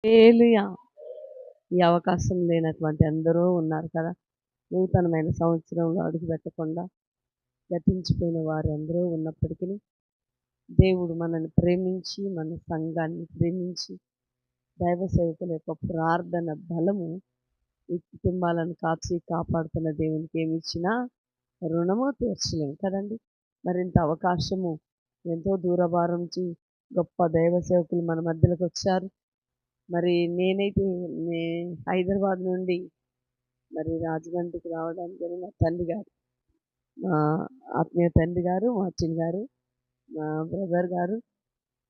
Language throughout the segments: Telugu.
హల్లెలూయా! ఈ అవకాశం లేనటువంటి అందరూ ఉన్నారు కదా! నూతనమైన సంవత్సరంలో అడుగుపెట్టకుండా గతించిపోయిన వారందరూ ఉన్నప్పటికిని, దేవుడు మనల్ని ప్రేమించి, మన సంఘాన్ని ప్రేమించి, దైవ సేవకుల యొక్క ప్రార్థన బలము ఈ కుటుంబాలను కాచి కాపాడుతున్న దేవునికి ఏమిచ్చినా రుణము తీర్చలేము కదండి. మరింత అవకాశము ఎంతో దూరభారం నుంచి గొప్ప దైవ సేవకులు మన మధ్యలోకి వచ్చారు. మరి నేనైతే నే హైదరాబాద్ నుండి మరి రాజమండ్రికి రావడానికి మా తండ్రి గారు, మా ఆత్మీయ తండ్రి గారు, మా చిన్న గారు, మా బ్రదర్ గారు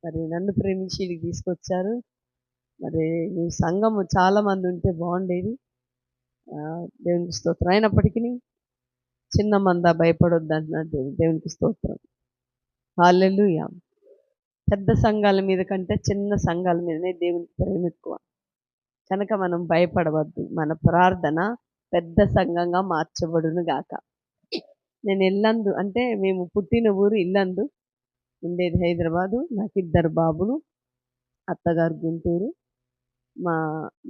మరి నన్ను ప్రేమించి ఇక్కడికి తీసుకొచ్చారు. మరి ఈ సంఘము చాలామంది ఉంటే బాగుండేది. దేవునికి స్తోత్రం. అయినప్పటికీ చిన్న మంద భయపడొద్దు అంటున్నాడు దేవునికి స్తోత్రం. హల్లెలూయా! పెద్ద సంఘాల మీద కంటే చిన్న సంఘాల మీదనే దేవునికి ప్రేమ ఎక్కువ. కనుక మనం భయపడవద్దు. మన ప్రార్థన పెద్ద సంఘంగా మార్చబడును గాక. నేను ఇల్లందు అంటే మేము పుట్టిన ఊరు ఇల్లందు, ఉండేది హైదరాబాదు. నాకు 2 బాబులు, అత్తగారు గుంటూరు. మా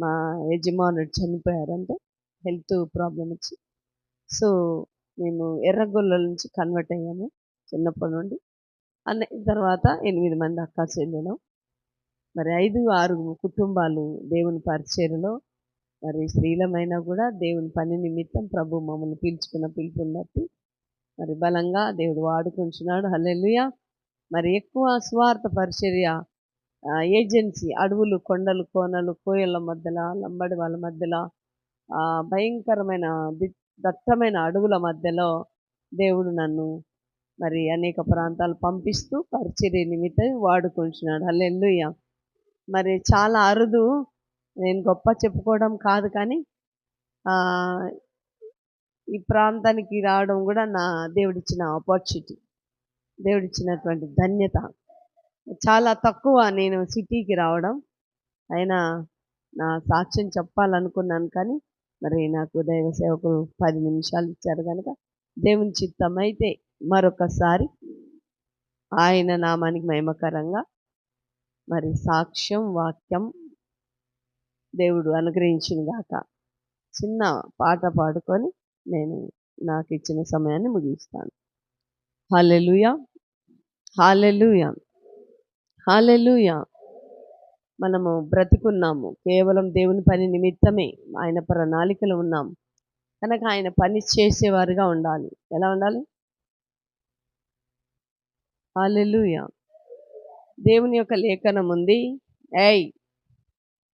మా యజమానుడు చనిపోయారంటే హెల్త్ ప్రాబ్లమ్ వచ్చి. సో మేము ఎర్రగొల్ల నుంచి కన్వర్ట్ అయ్యాము చిన్నప్పటి నుండి. తర్వాత 8 మంది అక్కా చెల్లెలు. మరి 5, 6 కుటుంబాలు దేవుని పరిచర్యలో మరి స్త్రీలమైనా కూడా దేవుని పని నిమిత్తం ప్రభు మమ్మల్ని పిలుచుకున్న పిలుపుని బట్టి మరి బలంగా దేవుడు వాడుకుంటున్నాడు. హల్లెలూయా! మరి ఎక్కువ స్వార్థ పరిచర్య ఏజెన్సీ అడవులు, కొండలు, కోనలు, కోయల మధ్యల, లంబడి వాళ్ళ మధ్యలో భయంకరమైన దట్టమైన అడవుల మధ్యలో దేవుడు నన్ను మరి అనేక ప్రాంతాలు పంపిస్తూ పరిచర్య నిమిత్తం వాడుకుంటున్నాడు. హల్లెలూయా! మరి చాలా అరుదు, నేను గొప్ప చెప్పుకోవడం కాదు కానీ ఈ ప్రాంతానికి రావడం కూడా నా దేవుడిచ్చిన ఆపర్చునిటీ, దేవుడిచ్చినటువంటి ధన్యత. చాలా తక్కువ నేను సిటీకి రావడం. అయినా నా సాక్ష్యం చెప్పాలనుకున్నాను కానీ మరి నాకు దైవ సేవకులు 10 నిమిషాలు ఇచ్చారు కనుక దేవుని చిత్తమైతే మరొకసారి ఆయన నామానికి మహిమకరంగా మరి సాక్ష్యం, వాక్యం దేవుడు అనుగ్రహించును గాక. చిన్న పాట పాడుకొని నేను నాకు ఇచ్చిన సమయాన్ని ముగిస్తాను. హల్లెలూయా! హల్లెలూయా! హల్లెలూయా! మనము బ్రతికున్నాము కేవలం దేవుని పని నిమిత్తమే. ఆయన ప్రణాళికలో ఉన్నాం కనుక ఆయన పని చేసేవారుగా ఉండాలి. ఎలా ఉండాలి? హల్లెలూయా! దేవుని యొక్క లేఖనం ఉంది. ఏయ్